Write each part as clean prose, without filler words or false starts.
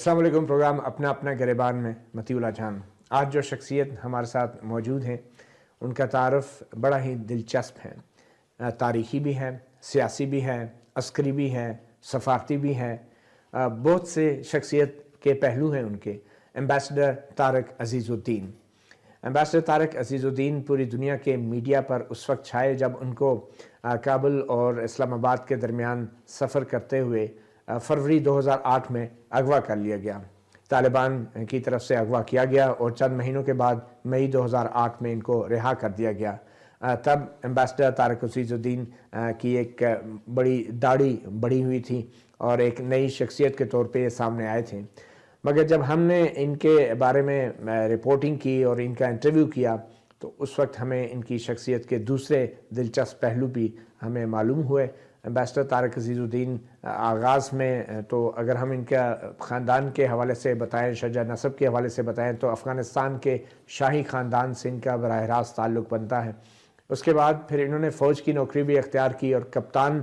السلام علیکم۔ پروگرام اپنا اپنا گریبان میں متی اللہ جان۔ آج جو شخصیت ہمارے ساتھ موجود ہیں ان کا تعارف بڑا ہی دلچسپ ہے، تاریخی بھی ہے، سیاسی بھی ہے، عسکری بھی ہے، سفارتی بھی ہے، بہت سے شخصیت کے پہلو ہیں ان کے۔ ایمبیسڈر طارق عزیز الدین۔ ایمبیسڈر طارق عزیز الدین پوری دنیا کے میڈیا پر اس وقت چھائے جب ان کو کابل اور اسلام آباد کے درمیان سفر کرتے ہوئے فروری 2008 میں اغوا کر لیا گیا۔ طالبان کی طرف سے اغوا کیا گیا اور چند مہینوں کے بعد مئی 2008 میں ان کو رہا کر دیا گیا۔ تب ایمبیسڈر طارق عزیز الدین کی ایک بڑی داڑھی بڑھی ہوئی تھی اور ایک نئی شخصیت کے طور پہ یہ سامنے آئے تھے، مگر جب ہم نے ان کے بارے میں رپورٹنگ کی اور ان کا انٹرویو کیا تو اس وقت ہمیں ان کی شخصیت کے دوسرے دلچسپ پہلو بھی ہمیں معلوم ہوئے۔ ایمبیسڈر طارق عزیز الدین آغاز میں تو اگر ہم ان کا خاندان کے حوالے سے بتائیں، شجاع نسب کے حوالے سے بتائیں تو افغانستان کے شاہی خاندان سے ان کا براہ راست تعلق بنتا ہے۔ اس کے بعد پھر انہوں نے فوج کی نوکری بھی اختیار کی اور کپتان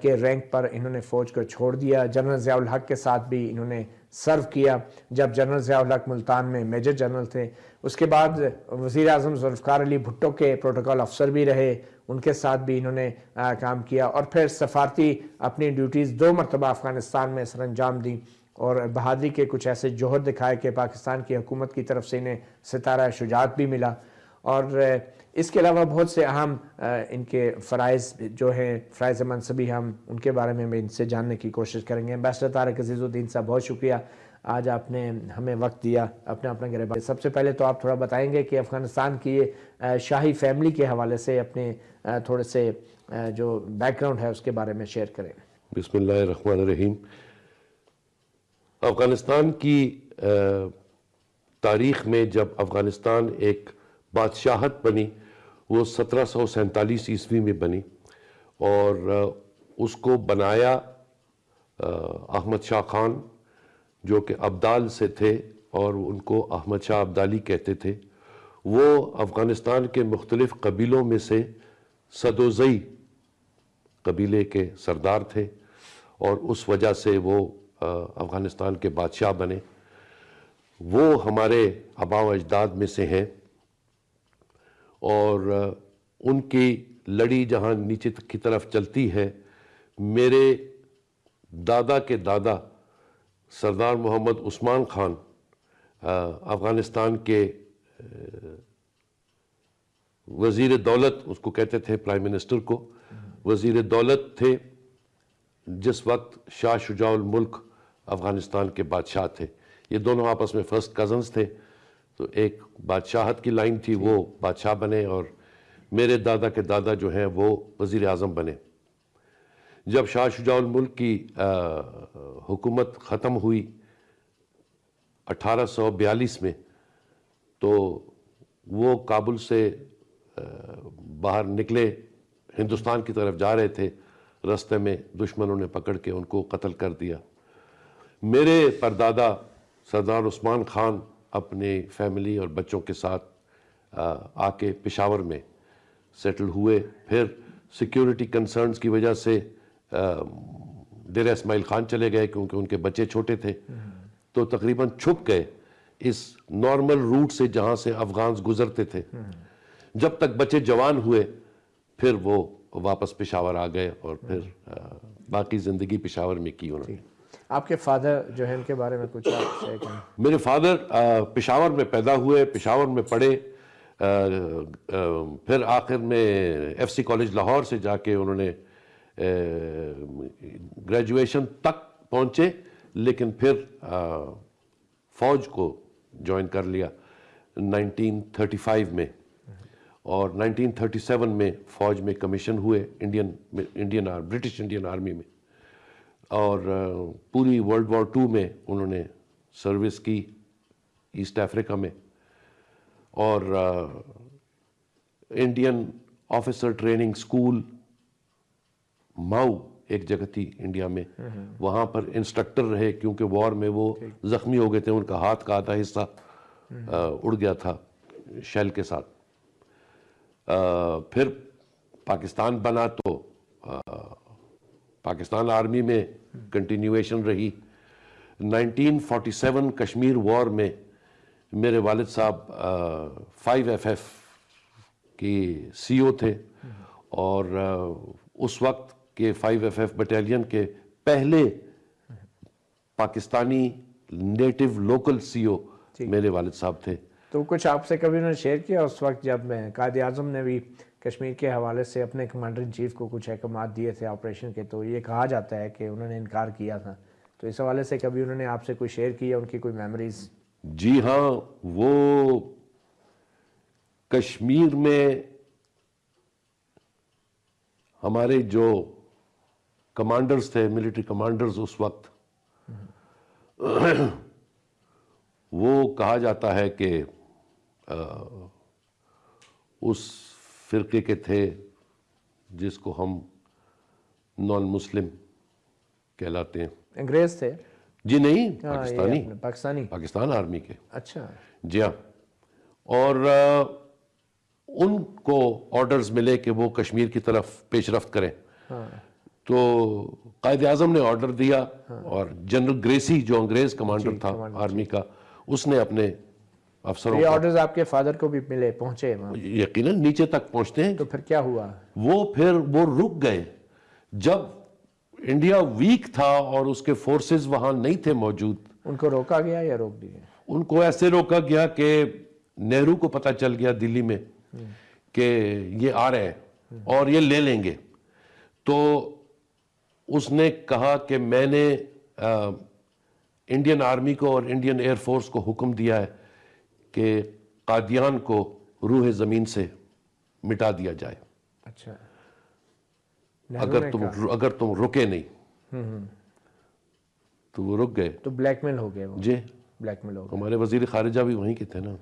کے رینک پر انہوں نے فوج کو چھوڑ دیا۔ جنرل ضیاء الحق کے ساتھ بھی انہوں نے سرو کیا جب جنرل ضیاء الحق ملتان میں میجر جنرل تھے۔ اس کے بعد وزیر اعظم ذوالفقار علی بھٹو کے پروٹوکول افسر بھی رہے، ان کے ساتھ بھی انہوں نے کام کیا اور پھر سفارتی اپنی ڈیوٹیز 2 مرتبہ افغانستان میں سر انجام دیں اور بہادری کے کچھ ایسے جوہر دکھائے کہ پاکستان کی حکومت کی طرف سے انہیں ستارہ شجاعت بھی ملا۔ اور اس کے علاوہ بہت سے اہم ان کے فرائض جو ہیں، فرائض منصبی، ہم ان کے بارے میں ان سے جاننے کی کوشش کریں گے۔ ایمبیسڈر طارق عزیز الدین صاحب بہت شکریہ، آج آپ نے ہمیں وقت دیا اپنا گریبان۔ سب سے پہلے تو آپ تھوڑا بتائیں گے کہ افغانستان کی شاہی فیملی کے حوالے سے اپنے تھوڑے سے جو بیک گراؤنڈ ہے اس کے بارے میں شیئر کریں۔ بسم اللہ الرحمن الرحیم۔ افغانستان کی تاریخ میں جب افغانستان ایک بادشاہت بنی وہ 1747 عیسوی میں بنی اور اس کو بنایا احمد شاہ خان جو کہ ابدال سے تھے اور ان کو احمد شاہ ابدالی کہتے تھے۔ وہ افغانستان کے مختلف قبیلوں میں سے سدوزئی قبیلے کے سردار تھے اور اس وجہ سے وہ افغانستان کے بادشاہ بنے۔ وہ ہمارے آباء و اجداد میں سے ہیں اور ان کی لڑی جہاں نیچے کی طرف چلتی ہے، میرے دادا کے دادا سردار محمد عثمان خان افغانستان کے وزیر دولت، اس کو کہتے تھے پرائم منسٹر کو، وزیر دولت تھے جس وقت شاہ شجاع الملک افغانستان کے بادشاہ تھے۔ یہ دونوں آپس میں فرسٹ کزنز تھے، تو ایک بادشاہت کی لائن تھی، وہ بادشاہ بنے اور میرے دادا کے دادا جو ہیں وہ وزیر اعظم بنے۔ جب شاہ شجاع الملک کی حکومت ختم ہوئی 1842 میں، تو وہ کابل سے باہر نکلے، ہندوستان کی طرف جا رہے تھے، رستے میں دشمنوں نے پکڑ کے ان کو قتل کر دیا۔ میرے پردادا سردار عثمان خان اپنی فیملی اور بچوں کے ساتھ آ کے پشاور میں سیٹل ہوئے، پھر سیکیورٹی کنسرنز کی وجہ سے ڈیرہ اسماعیل خان چلے گئے کیونکہ ان کے بچے چھوٹے تھے، تو تقریباً چھپ گئے اس نارمل روٹ سے جہاں سے افغانز گزرتے تھے۔ جب تک بچے جوان ہوئے پھر وہ واپس پشاور آ گئے اور پھر باقی زندگی پشاور میں کی انہوں نے۔ آپ کے فادر جو ہے ان کے بارے میں کچھ آپ شیئر کریں۔ میرے فادر پشاور میں پیدا ہوئے، پشاور میں پڑھے، پھر آخر میں ایف سی کالج لاہور سے جا کے انہوں نے گریجویشن تک پہنچے، لیکن پھر فوج کو جوائن کر لیا 1935 میں، اور 1937 میں فوج میں کمیشن ہوئے برٹش انڈین آرمی میں، اور پوری ورلڈ وار 2 میں انہوں نے سروس کی ایسٹ افریقہ میں، اور انڈین آفیسر ٹریننگ سکول ماؤ ایک جگہ تھی انڈیا میں، وہاں پر انسٹرکٹر رہے کیونکہ وار میں وہ زخمی ہو گئے تھے، ان کا ہاتھ کا آدھا حصہ اڑ گیا تھا شیل کے ساتھ۔ پھر پاکستان بنا تو پاکستان آرمی میں کنٹینیویشن رہی، 1947 کشمیر وار میں میرے والد صاحب 5FF کی CO تھے، اور اس وقت کے 5FF بٹالین کے پہلے پاکستانی نیٹو لوکل CO میرے والد صاحب تھے۔ تو کچھ آپ سے کبھی انہوں نے شیئر کیا اس وقت جب قائد اعظم نے بھی کشمیر کے حوالے سے اپنے کمانڈر ان چیف کو کچھ احکامات دیے تھے آپریشن کے، تو یہ کہا جاتا ہے کہ انہوں نے انکار کیا تھا، تو اس حوالے سے کبھی انہوں نے آپ سے کوئی شیئر کیا، ان کی کوئی میموریز؟ جی ہاں، وہ کشمیر میں ہمارے جو کمانڈرز تھے، ملٹری کمانڈرز اس وقت، وہ کہا جاتا ہے کہ اس فرقے کے تھے جس کو ہم نان مسلم کہلاتے ہیں۔ انگریز تھے؟ جی نہیں، پاکستانی، پاکستان آرمی کے۔ اچھا جی ہاں، اور ان کو آرڈرز ملے کہ وہ کشمیر کی طرف پیش رفت کریں، تو قائد اعظم نے آرڈر دیا، اور جنرل گریسی جو انگریز کمانڈر تھا آرمی کا، اس نے اپنے افسروں یہ آرڈرز آپ کے فادر کو بھی ملے، پہنچے وہاں؟ یقیناً نیچے تک پہنچتے ہیں۔ تو پھر کیا ہوا؟ وہ رک گئے جب انڈیا ویک تھا اور اس کے فورسز وہاں نہیں تھے موجود۔ ان کو روکا گیا یا روک دیا؟ ان کو ایسے روکا گیا کہ نہرو کو پتہ چل گیا دلی میں کہ یہ آ رہے ہیں اور یہ لے لیں گے، تو اس نے کہا کہ میں نے انڈین آرمی کو اور انڈین ایئر فورس کو حکم دیا ہے کہ قادیان کو روح زمین سے مٹا دیا جائے، اچھا، اگر تم رکے نہیں۔ تو وہ رک گئے۔ تو بلیک میل ہو گئے وہ؟ جی بلیک میل ہو گئے۔ ہمارے وزیر خارجہ بھی وہیں کے تھے نا۔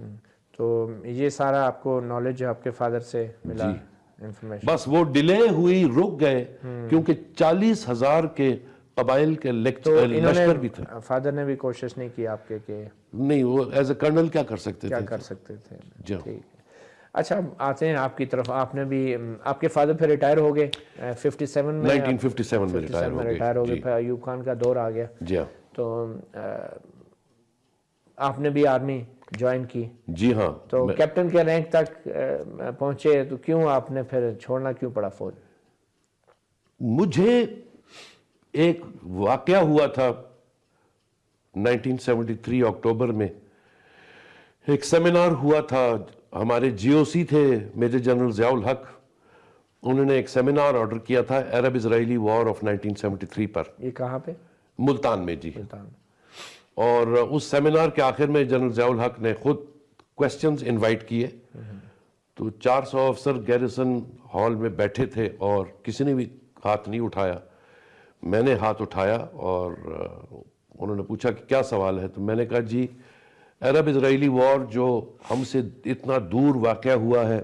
تو یہ سارا آپ کو نالج آپ کے فادر سے ملا انفارمیشن؟ بس وہ ڈیلے ہوئی، رک گئے، کیونکہ 40,000 کے قبائل کے لشکر بھی تھا۔ فادر نے بھی کوشش نہیں کی آپ کے کہ نہیں، وہ ایز اے کرنل کیا کر سکتے تھے؟ کیا کر سکتے تھے؟ جی ٹھیک۔ اچھا، آتے ہیں آپ کی طرف۔ آپ نے بھی، آپ کے فادر پھر ریٹائر ہو گئے 57 میں؟ 1957 میں ریٹائر ہو گئے، پھر ایوب خان کا دور آ گیا۔ جی ہاں۔ تو آپ نے بھی آرمی جوائن کی؟ جی ہاں۔ تو کیپٹن کے رینک تک پہنچے، تو کیوں آپ نے پھر چھوڑنا کیوں پڑا فوج؟ مجھے ایک واقعہ ہوا تھا 1973 اکتوبر میں، ایک سیمینار ہوا تھا، ہمارے GOC تھے میجر جنرل ضیاء الحق، انہوں نے ایک سیمینار آرڈر کیا تھا عرب اسرائیلی وار آف 1973 پر۔ یہ کہاں پہ؟ ملتان میں۔ جی۔ ملتان۔ اور اس سیمینار کے آخر میں جنرل ضیاء الحق نے خود کویسچنز انوائٹ کیے، تو 400 افسر گیریسن ہال میں بیٹھے تھے اور کسی نے بھی ہاتھ نہیں اٹھایا۔ میں نے ہاتھ اٹھایا اور انہوں نے پوچھا کہ کیا سوال ہے، تو میں نے کہا جی عرب اسرائیلی وار جو ہم سے اتنا دور واقع ہوا ہے،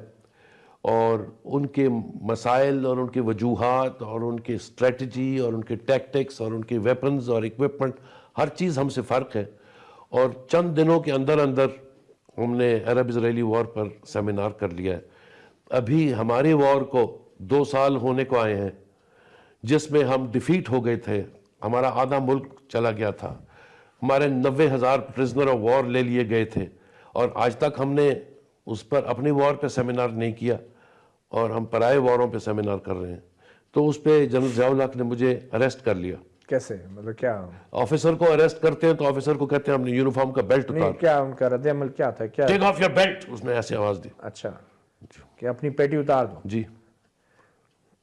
اور ان کے مسائل اور ان کے وجوہات اور ان کے اسٹریٹجی اور ان کے ٹیکٹکس اور ان کے ویپنز اور اکوپمنٹ، ہر چیز ہم سے فرق ہے، اور چند دنوں کے اندر اندر ہم نے عرب اسرائیلی وار پر سیمینار کر لیا ہے۔ ابھی ہمارے وار کو 2 سال ہونے کو آئے ہیں، جس میں ہم ڈیفیٹ ہو گئے تھے، ہمارا آدھا ملک چلا گیا تھا، ہمارے 90,000 پرزنر آف وار لے لیے گئے تھے، اور آج تک ہم نے اس پر اپنی وار پہ سیمینار نہیں کیا، اور ہم پرائے واروں پہ سیمینار کر رہے ہیں۔ تو اس پہ جنرل ضیاء الحق نے مجھے اریسٹ کر لیا۔ کیسے؟ مطلب کیا؟ آفیسر کو اریسٹ کرتے ہیں تو آفیسر کو کہتے ہیں اپنے یونیفارم کا بیلٹ اتار۔ کیا ان کا رد عمل کیا تھا؟ کیا ٹیک آف یور بیلٹ، اس نے ایسی آواز دی۔ اچھا، کہ اپنی پیٹی اتار دو؟ جی۔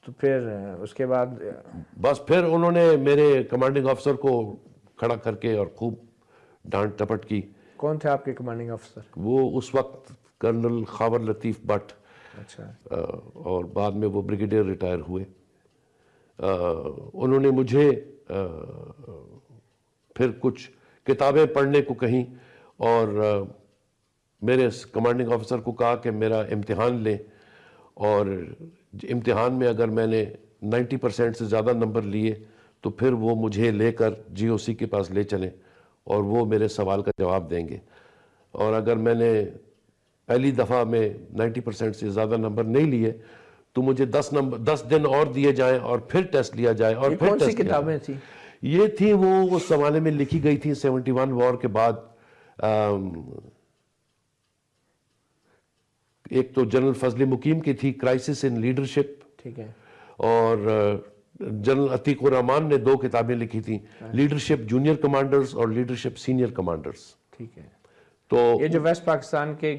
تو پھر اس کے بعد؟ بس پھر انہوں نے میرے کمانڈنگ آفیسر کو کھڑا کر کے اور خوب ڈانٹ ٹپٹ کی۔ کون تھے آپ کے کمانڈنگ آفیسر؟ وہ اس وقت کرنل خاور لطیف بٹ، اچھا، اور بعد میں وہ بریگیڈیئر ریٹائر ہوئے۔ انہوں نے مجھے پھر کچھ کتابیں پڑھنے کو کہیں، اور میرے کمانڈنگ آفیسر کو کہا کہ میرا امتحان لیں، اور امتحان میں اگر میں نے 90% سے زیادہ نمبر لیے تو پھر وہ مجھے لے کر GOC کے پاس لے چلیں اور وہ میرے سوال کا جواب دیں گے، اور اگر میں نے پہلی دفعہ میں 90% سے زیادہ نمبر نہیں لیے تو مجھے 10 دن اور دیے جائیں اور پھر ٹیسٹ لیا جائے، اور پھر کون سی ٹیسٹ کتابیں تھیں؟ یہ تھی وہ اس زمانے میں لکھی گئی تھی 71 وار کے بعد. ایک تو جنرل فضل مقیم کی تھی کرائسس ان لیڈرشپ, ٹھیک ہے, اور جنرل عتیق الرحمان نے 2 کتابیں لکھی تھیں, لیڈرشپ جونیئر کمانڈرز اور لیڈرشپ سینئر کمانڈرز. ٹھیک ہے. تو یہ جو ویسٹ پاکستان کے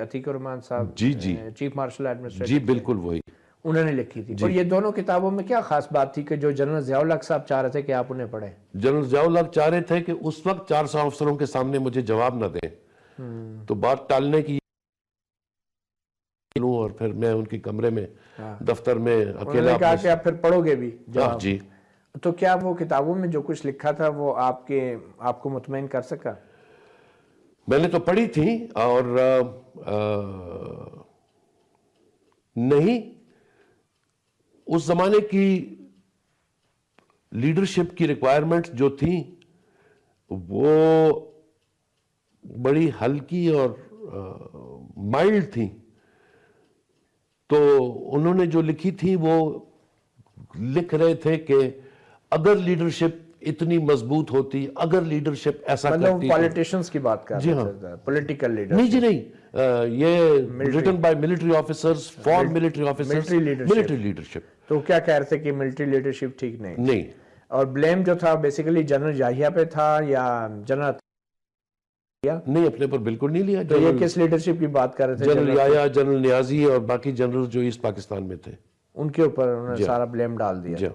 عتیق الرحمان صاحب جی چیف مارشل ایڈمنسٹریٹر, جی بالکل وہی انہوں نے لکھی تھی. اور یہ دونوں کتابوں میں کیا خاص بات تھی کہ جو جنرل ضیاء الحق صاحب چاہ رہے تھے کہ آپ انہیں پڑھیں؟ جنرل ضیاء الحق چاہ رہے تھے کہ اس وقت 400 افسروں کے سامنے مجھے جواب نہ دیں, تو بات ٹالنے کی اور پھر میں ان کے کمرے میں دفتر میں انہوں اکیلا نے کہا کہ آپ پھر پڑھو گے بھی جواب. جی. تو کیا وہ کتابوں میں جو کچھ لکھا تھا وہ آپ کو مطمئن کر سکا؟ میں نے تو پڑھی تھی, اور نہیں, اس زمانے کی لیڈرشپ کی ریکوائرمنٹس جو تھیں وہ بڑی ہلکی اور مائلڈ تھیں. تو انہوں نے جو لکھی تھی وہ لکھ رہے تھے کہ اگر لیڈرشپ اتنی مضبوط ہوتی, اگر لیڈرشپ ایسا کرتی, پولیٹیشنز کی بات کر رہے تھے, پولیٹیکل لیڈر. نہیں جی نہیں, یہ written by military officers for military officers, military leadership. تو کیا کہہ رہے تھے کہ ملٹری لیڈرشپ ٹھیک نہیں, اور بلیم جو تھا بیسیکلی جنرل یاحییٰ پہ تھا یا جنرل نہیں, اپنے پر بالکل نہیں لیا. تو یہ کس لیڈرشپ کی بات کر رہے تھے؟ جنرل یاحییٰ, جنرل نیازی اور باقی جنرل جو ایسٹ پاکستان میں تھے, ان کے اوپر انہوں نے سارا بلیم ڈال دیا.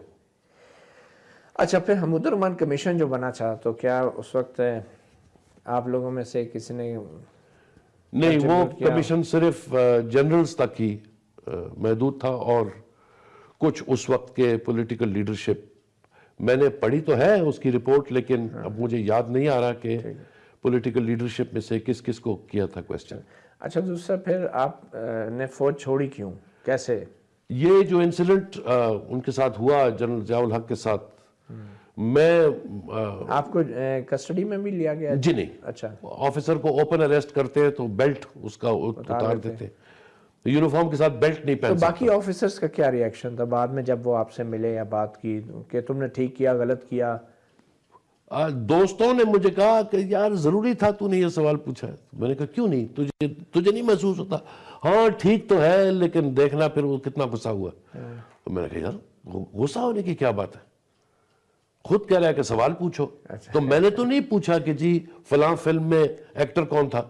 اچھا, پھر حمود الرحمان کمیشن جو بنا تھا, تو کیا اس وقت آپ لوگوں میں سے کسی نے؟ نہیں, وہ کمیشن صرف جنرلز تک ہی محدود تھا, اور کچھ اس وقت کے پولیٹیکل لیڈرشپ میں نے پڑھی تو ہے اس کی رپورٹ, لیکن اب مجھے یاد نہیں آ رہا کہ پولیٹیکل لیڈرشپ میں سے کس کس کو کیا تھا کویسچن. اچھا, دوسرا پھر آپ نے فوج چھوڑی کیوں, کیسے؟ یہ جو انسیڈنٹ ان کے ساتھ ہوا جنرل ضیاء الحق کے ساتھ, میں آپ کو کسٹڈی میں بھی لیا گیا؟ جی نہیں. اچھا, آفیسر کو اوپن اریسٹ کرتے ہیں تو بیلٹ اس کا اتار دیتے, یونیفارم کے ساتھ بیلٹ نہیں پہن سکتا. باقی آفیسرز کا کیا ری ایکشن تھا بعد میں جب وہ آپ سے ملے یا بات کی کہ تم نے ٹھیک کیا, غلط کیا؟ دوستوں نے مجھے کہا کہ یار ضروری تھا تو نے یہ سوال پوچھا ہے. میں نے کہا کیوں نہیں, تجھے نہیں محسوس ہوتا؟ ہاں ٹھیک تو ہے, لیکن دیکھنا پھر وہ کتنا غصہ ہوا. تو میں نے کہا یار غصہ ہونے کی کیا بات ہے, خود کہہ رہا ہے کہ سوال پوچھو. تو میں نے تو نہیں پوچھا کہ جی فلاں فلم میں ایکٹر کون تھا,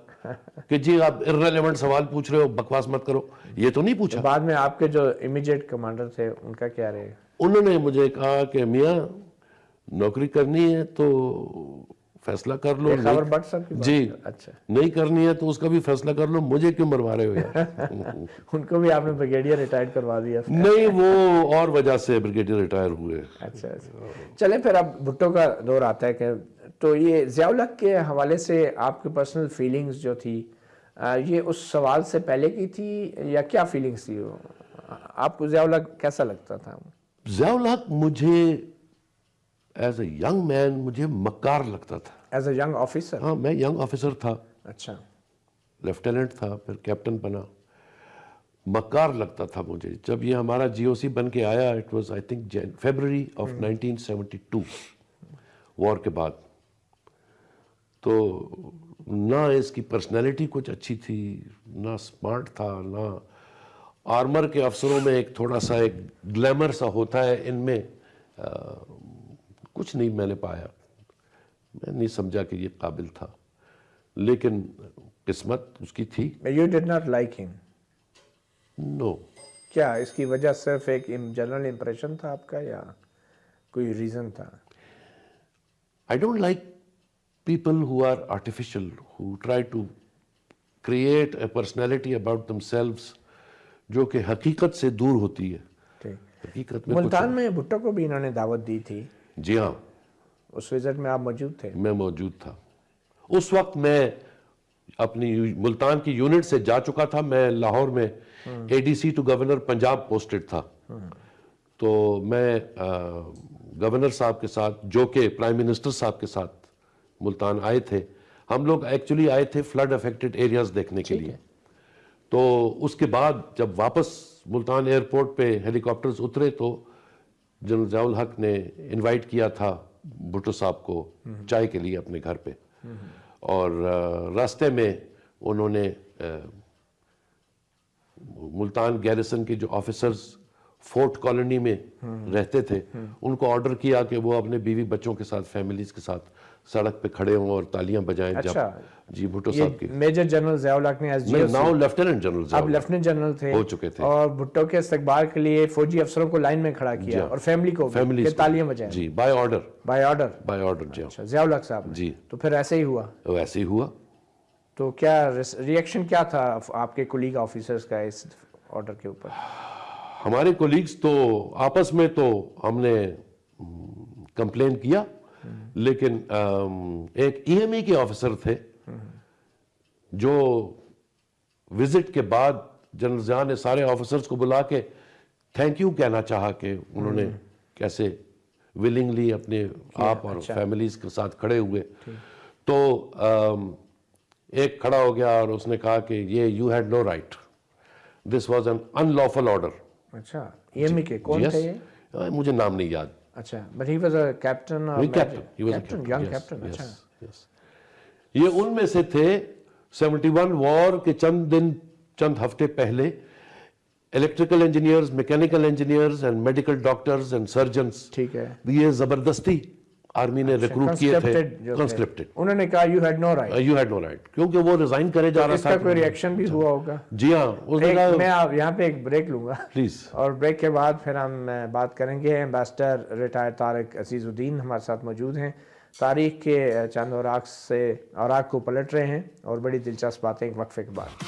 کہ جی آپ irrelevant سوال پوچھ رہے ہو, بکواس مت کرو, یہ تو نہیں پوچھا. بعد میں آپ کے جو امیجیٹ کمانڈر تھے ان کا کیا رہے؟ انہوں نے مجھے کہا کہ میاں نوکری کرنی ہے تو فیصلہ کر لو, خبر بٹ صاحب کی بات. جی اچھا, نہیں کرنی ہے تو اس کا بھی فیصلہ کر لو, مجھے کیوں مروا رہے ہو یار. ان کو بھی آپ نے بریگیڈیئر ریٹائرڈ کروا دیا؟ نہیں, وہ اور وجہ سے بریگیڈیئر ریٹائر ہوئے. اچھا, چلیں پھر اب بھٹو کا دور آتا ہے کہ تو یہ ضیاء الحق کے حوالے سے آپ کی پرسنل فیلنگز جو تھی, یہ اس سوال سے پہلے کی تھی یا کیا فیلنگز تھی؟ آپ کو ضیاء الحق کیسا لگتا تھا؟ ضیاء الحق مجھے ایز اے ینگ مین مجھے مکار لگتا تھا. As a young officer? ہاں, میں ینگ آفیسر تھا. اچھا, لیفٹیننٹ تھا, پھر کیپٹن بنا. مکار لگتا تھا مجھے. جب یہ ہمارا جی او سی بن کے آیا, it was I think February of 1972 وار کے بعد, تو نہ اس کی پرسنالٹی کچھ اچھی تھی, نہ اسمارٹ تھا, نہ آرمر کے افسروں میں ایک تھوڑا سا ایک گلیمر سا ہوتا ہے, ان میں کچھ نہیں میں نے پایا. میں نہیں سمجھا کہ یہ قابل تھا, لیکن قسمت اس کی تھی. You did not like him? No. کیا اس کی وجہ صرف ایک جنرل امپریشن تھا آپ کا یا کوئی ریزن تھا؟ I don't like people who are artificial, who try to create a personality about themselves جو کہ حقیقت سے دور ہوتی ہے. حقیقت میں ملتان میں بھٹو کو بھی انہوں نے دعوت دی تھی. جی ہاں, اس وزٹ میں آپ موجود تھے؟ میں موجود تھا. اس وقت میں اپنی ملتان کی یونٹ سے جا چکا تھا. میں لاہور میں A D C to governor Punjab posted تھا. تو میں گورنر صاحب کے ساتھ, جو کہ پرائم منسٹر صاحب کے ساتھ ملتان آئے تھے. ہم لوگ ایکچولی آئے تھے فلڈ افیکٹڈ ایریاز دیکھنے کے لیے. تو اس کے بعد جب واپس ملتان ایئرپورٹ پہ ہیلی کاپٹرز اترے تو جنرل ضیاء الحق نے انوائٹ کیا تھا بھٹو صاحب کو چائے کے لیے اپنے گھر پہ، اور راستے میں انہوں نے ملتان گیریسن کے جو آفیسرز فورٹ کالونی میں رہتے تھے ان کو آرڈر کیا کہ وہ اپنے بیوی بچوں کے ساتھ، فیملیز کے ساتھ سڑک پہ کھڑے ہوں اور تالیاں بجائیں جب جی بھٹو صاحب کی میجر جنرل ضیاء الحق نے S G now lieutenant general اب لیفٹیننٹ جنرل تھے ہو چکے تھے، اور بھٹو کے استقبال کے لیے فوجی افسروں کو لائن میں کھڑا کیا اور فیملی کو بھی کہ تالیاں بجائیں جی بائی آرڈر بائی آرڈر جی ضیاء الحق صاحب جی، تو پھر ایسے ہی ہوا. ویسے ہی ہوا. تو کیا ریئیکشن کیا تھا آپ کے کولیگ آفیسرز کا اس آرڈر کے اوپر؟ ہمارے کولیگز تو آپس میں تو ہم نے کمپلین کیا، لیکن ایک ای ایم ای کے آفیسر تھے جو وزٹ کے بعد جنرل ضیاء نے سارے آفیسرز کو بلا کے تھینک یو کہنا چاہا کہ انہوں نے کیسے ولنگلی اپنے آپ اور فیملیز کے ساتھ کھڑے ہوئے. تو ایک کھڑا ہو گیا اور اس نے کہا کہ یہ you had no right, this was an in lawful order. اچھا ای ایم ای کے کون تھے یہ؟ مجھے نام نہیں یاد. اچھا but he was a captain young captain. اچھا یہ ان میں سے تھے 71 وار کے چند ہفتے پہلے electrical engineers, mechanical engineers and medical doctors and surgeons, ٹھیک ہے، یہ زبردستی آرمی نے ریکروٹ کیے تھے، کنسکرپٹڈ. انہوں نے کہا you had no right, you had no right, کیونکہ وہ ریزائن کرے جا رہا اس تھا. کا کوئی ریئیکشن بھی ہوا ہوگا؟ جی ہاں، میں یہاں پہ ایک بریک لوں گا پلیز، اور بریک کے بعد پھر ہم بات کریں گے. ایمبیسڈر ریٹائر طارق عزیز الدین ہمارے ساتھ موجود ہیں، تاریخ کے چند اوراق کو پلٹ رہے ہیں اور بڑی دلچسپ باتیں ایک وقفے کے بعد.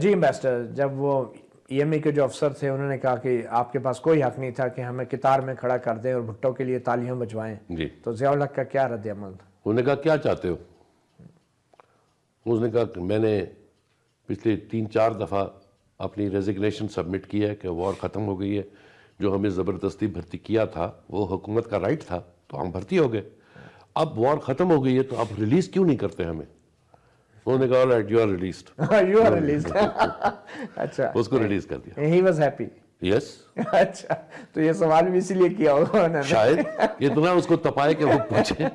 جی ایمبیسڈر، جب وہ ای ایم ای کے جو افسر تھے انہوں نے کہا کہ آپ کے پاس کوئی حق نہیں تھا کہ ہمیں قطار میں کھڑا کر دیں اور بھٹو کے لیے تالیاں بجوائیں، جی، تو ضیاء الحق کا کیا رد عمل تھا؟ انہوں نے کہا کیا چاہتے ہو؟ اس نے کہا کہ میں نے پچھلے 3-4 دفعہ اپنی ریزگنیشن سبمٹ کی ہے کہ وار ختم ہو گئی ہے، جو ہمیں زبردستی بھرتی کیا تھا وہ حکومت کا رائٹ تھا تو ہم بھرتی ہو گئے، اب وار ختم ہو گئی ہے تو آپ ریلیز کیوں نہیں کرتے ہمیں؟ انہوں نے کہا right you are released. You are released. اچھا، اس کو ریلیز کر دیا. He was happy. یس. اچھا، تو یہ سوال بھی اسی لیے کیا ہوگا انہوں نے شاید اتنا اس کو تپائے کہ وہ پوچھے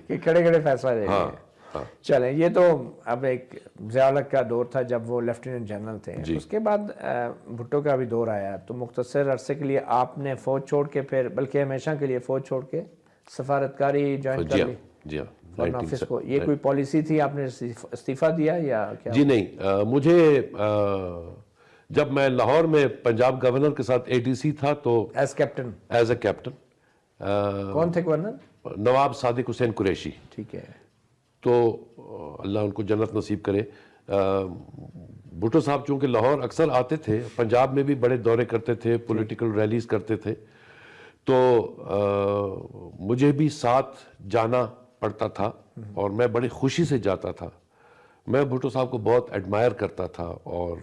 کہ کھڑے کھڑے فیصلہ لے لیں. چلیں، یہ تو اب ایک ضیاء الحق کا دور تھا جب وہ لیفٹیننٹ جنرل تھے. اس کے بعد بھٹو کا بھی دور آیا، تو مختصر عرصے کے لیے آپ نے فوج چھوڑ کے پھر بلکہ ہمیشہ کے لیے فوج چھوڑ کے سفارتکاری جوائن کر لی. جی ہاں، فارن آفس کو. یہ کوئی پالیسی تھی، آپ نے استعفیٰ دیا یا کیا؟ جی نہیں، مجھے جب میں لاہور میں پنجاب گورنر کے ساتھ اے ڈی سی تھا تو as captain. As a captain. کون تھے گورنر؟ نواب صادق حسین قریشی. ٹھیک ہے. تو اللہ ان کو جنت نصیب کرے. بھٹو صاحب چونکہ لاہور اکثر آتے تھے، پنجاب میں بھی بڑے دورے کرتے تھے، پولیٹیکل ریلیز کرتے تھے، تو مجھے بھی ساتھ جانا پڑتا تھا اور میں بڑی خوشی سے جاتا تھا. میں بھٹو صاحب کو بہت ایڈمائر کرتا تھا اور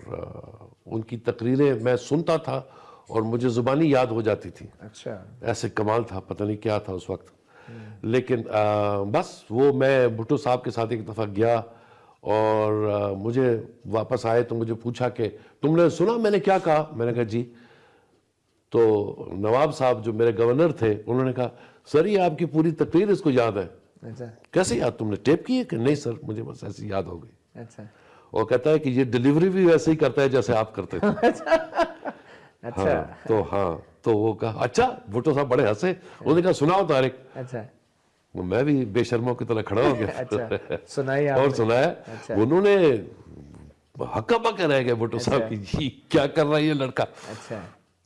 ان کی تقریریں میں سنتا تھا اور مجھے زبانی یاد ہو جاتی تھی. اچھا، ایسے کمال تھا، پتہ نہیں کیا تھا اس وقت. لیکن بس وہ میں بھٹو صاحب کے ساتھ ایک دفعہ گیا اور مجھے واپس آئے تو مجھے پوچھا کہ تم نے سنا میں نے کیا کہا؟ میں نے کہا جی. تو نواب صاحب جو میرے گورنر تھے انہوں نے کہا سر یہ آپ کی پوری تقریر اس کو یاد ہے. کیسے یاد؟ تم نے ٹیپ کی ہے؟ کہ نہیں سر مجھے بس ایسی یاد ہو گئی. اچھا. اور کہتا ہے کہ یہ ڈیلیوری بھی ویسے ہی کرتا ہے جیسے آپ کرتے تھے. اچھا. تو وہ کہا اچھا. بھٹو صاحب بڑے ہنسے. انہوں نے کہا سناؤ طارق. اچھا. میں بھی بے شرموں کی طرح کھڑا ہو گیا. اچھا، سنائی اور سنایا. انہوں نے ہکا بکا رہ گئے بھٹو صاحب کی جی کیا کر رہا ہے یہ لڑکا. اچھا.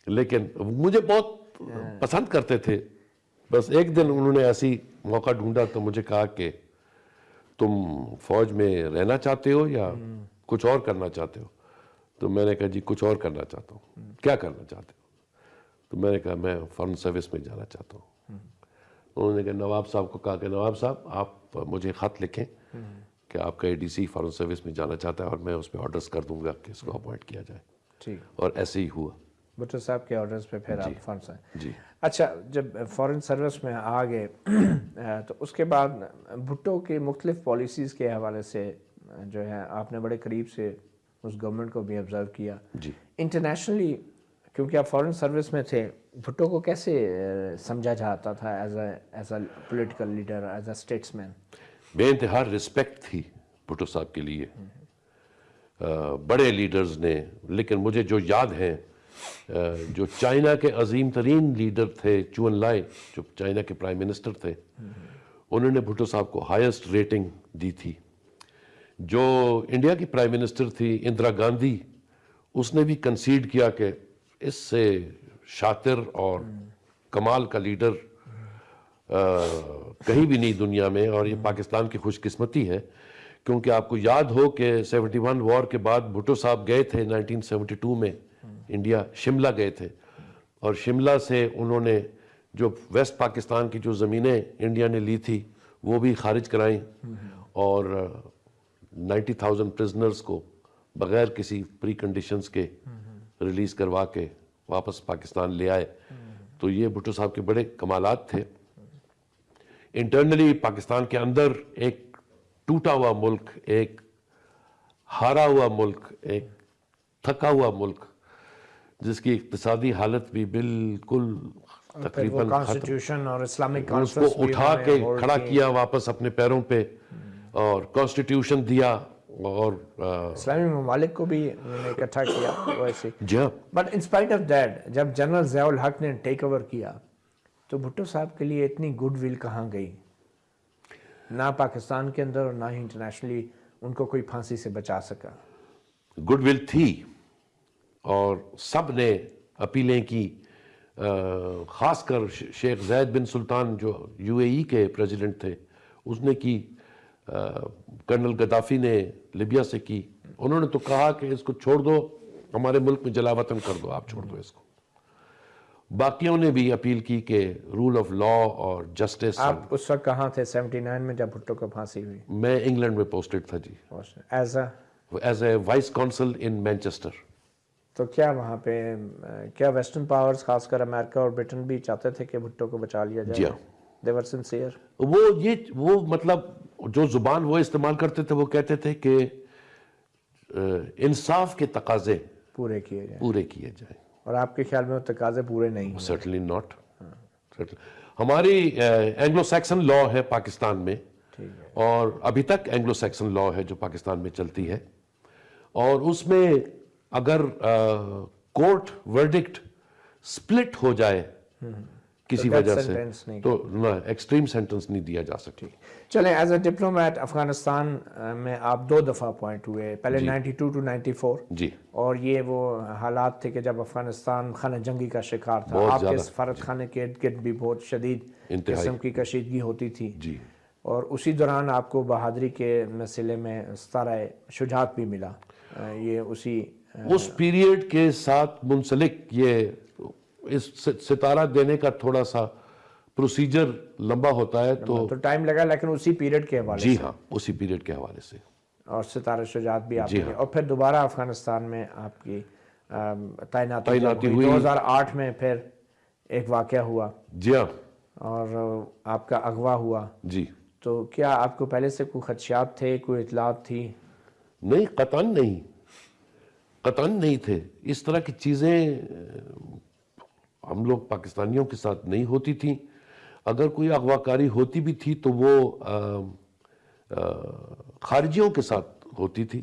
لیکن مجھے بہت پسند کرتے تھے. بس ایک دن انہوں نے ایسی موقع ڈھونڈا تو مجھے کہا کہ تم فوج میں رہنا چاہتے ہو یا کچھ اور کرنا چاہتے ہو؟ تو میں نے کہا جی کچھ اور کرنا چاہتا ہوں. کیا کرنا چاہتے ہو؟ تو میں نے کہا میں فارن سروس میں جانا چاہتا ہوں. انہوں نے کہا نواب صاحب کو کہا کہ نواب صاحب آپ مجھے خط لکھیں کہ آپ کا اے ڈی سی فارن سروس میں جانا چاہتا ہے اور میں اس پہ آرڈرز کر دوں گا کہ اس کو اپوائنٹ کیا جائے. ٹھیک. اور ایسے ہی ہوا. بھٹو صاحب کے آرڈرز پہ پھر آپ فارن سے جی اچھا جب فارن سروس میں آ گئے تو اس کے بعد بھٹو کی مختلف پالیسیز کے حوالے سے جو ہے آپ نے بڑے قریب سے اس گورنمنٹ کو بھی آبزرو کیا. جی انٹرنیشنلی کیونکہ آپ فارن سروس میں تھے، بھٹو کو کیسے سمجھا جاتا تھا as a political leader, as a statesman? بے انتہا رسپیکٹ تھی بھٹو صاحب کے لیے بڑے لیڈرز نے. لیکن مجھے جو یاد ہیں جو چائنا کے عظیم ترین لیڈر تھے چو ان لائے، جو چائنا کے پرائم منسٹر تھے، انہوں نے بھٹو صاحب کو ہائیسٹ ریٹنگ دی تھی. جو انڈیا کی پرائم منسٹر تھی اندرا گاندھی، اس نے بھی کنسیڈ کیا کہ اس سے شاطر اور کمال کا لیڈر کہیں بھی نہیں دنیا میں. اور یہ پاکستان کی خوش قسمتی ہے کیونکہ آپ کو یاد ہو کہ 71 وار کے بعد بھٹو صاحب گئے تھے 1972 میں انڈیا، شملہ گئے تھے، اور شملہ سے انہوں نے جو ویسٹ پاکستان کی جو زمینیں انڈیا نے لی تھی وہ بھی خارج کرائیں، اور 90,000 پرزنرز کو بغیر کسی پری کنڈیشنز کے ریلیز کروا کے واپس پاکستان لے آئے. تو یہ بھٹو صاحب کے بڑے کمالات تھے. انٹرنلی پاکستان کے اندر ایک ٹوٹا ہوا ملک، ایک ہارا ہوا ملک، ایک تھکا ہوا ملک، جس کی اقتصادی حالت بھی بالکل تقریباً کانسٹیٹیوشن اور اسلامک اس کو اٹھا کے کھڑا کیا واپس اپنے پیروں پہ، اور کانسٹیٹیوشن دیا، اور اسلامی ممالک کو بھی انہوں نے اکٹھا کیا ویسے. جی ہاں. بٹ انسپائٹ آف دیٹ جب جنرل ضیاء الحق نے ٹیک اوور کیا تو بھٹو صاحب کے لیے اتنی گڈ ول کہاں گئی؟ نہ پاکستان کے اندر اور نہ ہی انٹرنیشنلی ان کو کوئی پھانسی سے بچا سکا. گڈ ول تھی اور سب نے اپیلیں کی، خاص کر شیخ زید بن سلطان جو UAE کے پریزیڈنٹ تھے اس نے کی، کرنل گدافی نے لیبیا سے کی. انہوں نے تو کہا کہ اس کو چھوڑ دو، ہمارے ملک میں جلا وطن کر دو، آپ چھوڑ دو اس کو. باقیوں نے بھی اپیل کی کہ رول آف لا اور جسٹس. آپ اس وقت کہاں تھے 79 میں جب بھٹو کو پھانسی ہوئی؟ میں انگلینڈ میں پوسٹڈ تھا جی، as a vice consul in Manchester. تو کیا وہاں پہ کیا ویسٹرن پاورز خاص کر امریکہ اور برٹن بھی چاہتے تھے کہ بھٹو کو بچا لیا جائے؟ جی ہاں. دے ور سنسیئر. وہ مطلب جو زبان وہ استعمال کرتے تھے، وہ کہتے تھے کہ انصاف کے تقاضے پورے کیے جائیں. اور آپ کے خیال میں وہ تقاضے پورے نہیں ہوئے؟ Certainly not. ہماری اینگلو سیکسن لا ہے پاکستان میں، اور ابھی تک اینگلو سیکسن لا ہے جو پاکستان میں چلتی ہے، اور اس میں اگر کورٹ ورڈکٹ سپلٹ ہو جائے کسی وجہ سے تو ایکسٹریم سینٹنس نہیں دیا جا سکتی. چلیں، ایز اے ڈپلومیٹ افغانستان میں آپ 2 دفعہ اپوائنٹ ہوئے، پہلے 92 to 94 جی، اور یہ وہ حالات تھے کہ جب افغانستان خانہ جنگی کا شکار تھا. آپ کے سفارت خانے کے ارد گرد بھی بہت شدید قسم کی کشیدگی ہوتی تھی جی، اور اسی دوران آپ کو بہادری کے مسئلے میں ستارہ شجاعت بھی ملا. یہ اس پیریڈ کے ساتھ منسلک یہ اس ستارہ دینے کا تھوڑا سا پروسیجر لمبا ہوتا ہے تو ٹائم لگا، لیکن اسی پیریڈ کے حوالے سے. جی ہاں، اسی پیریڈ کے حوالے سے. اور ستارہ شجاعت بھی آپ نے، اور پھر دوبارہ افغانستان میں آپ کی تعیناتی ہوئی 2008 میں. پھر ایک واقعہ ہوا. جی ہاں. اور آپ کا اغوا ہوا. جی. تو کیا آپ کو پہلے سے کوئی خدشات تھے، کوئی اطلاعات تھی؟ نہیں، قطعاً نہیں تھے. اس طرح کی چیزیں ہم لوگ پاکستانیوں کے ساتھ نہیں ہوتی تھیں. اگر کوئی اغوا کاری ہوتی بھی تھی تو وہ خارجیوں کے ساتھ ہوتی تھی،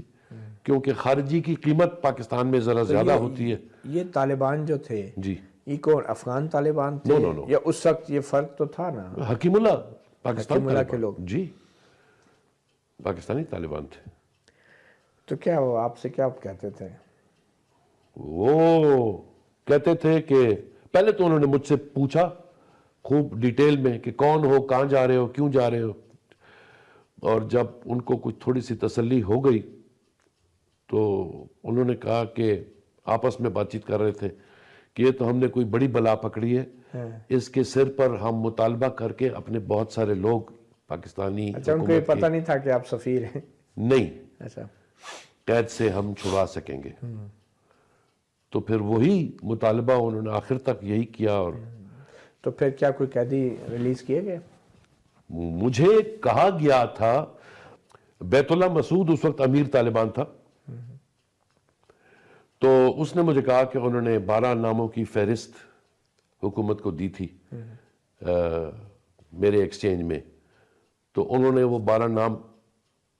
کیونکہ خارجی کی قیمت پاکستان میں ذرا زیادہ ہوتی ہے. یہ طالبان جو تھے، جی، یہ کون افغان طالبان تھے یا اس وقت یہ فرق تو تھا نا؟ حکیم اللہ پاکستان کے لوگ. جی، پاکستانی طالبان تھے. تو کیا وہ آپ سے کیا کہتے تھے؟ وہ کہتے تھے کہ پہلے تو انہوں نے مجھ سے پوچھا خوب ڈیٹیل میں کہ کون ہو، کہاں جا رہے ہو، کیوں جا رہے ہو. اور جب ان کو کچھ تھوڑی سی تسلی ہو گئی تو انہوں نے کہا کہ آپس میں بات چیت کر رہے تھے کہ یہ تو ہم نے کوئی بڑی بلا پکڑی ہے، اس کے سر پر ہم مطالبہ کر کے اپنے بہت سارے لوگ پاکستانی. اچھا، ان کو یہ پتہ نہیں تھا کہ آپ سفیر ہیں؟ نہیں. اچھا. قید سے ہم چھڑا سکیں گے. تو پھر وہی مطالبہ انہوں نے آخر تک یہی کیا. اور تو پھر کیا کوئی قیدی ریلیز کیے گئے؟ مجھے کہا گیا تھا، بیت اللہ مسعود اس وقت امیر طالبان تھا، تو اس نے مجھے کہا کہ انہوں نے 12 ناموں کی فہرست حکومت کو دی تھی میرے ایکسچینج میں، تو انہوں نے وہ 12 نام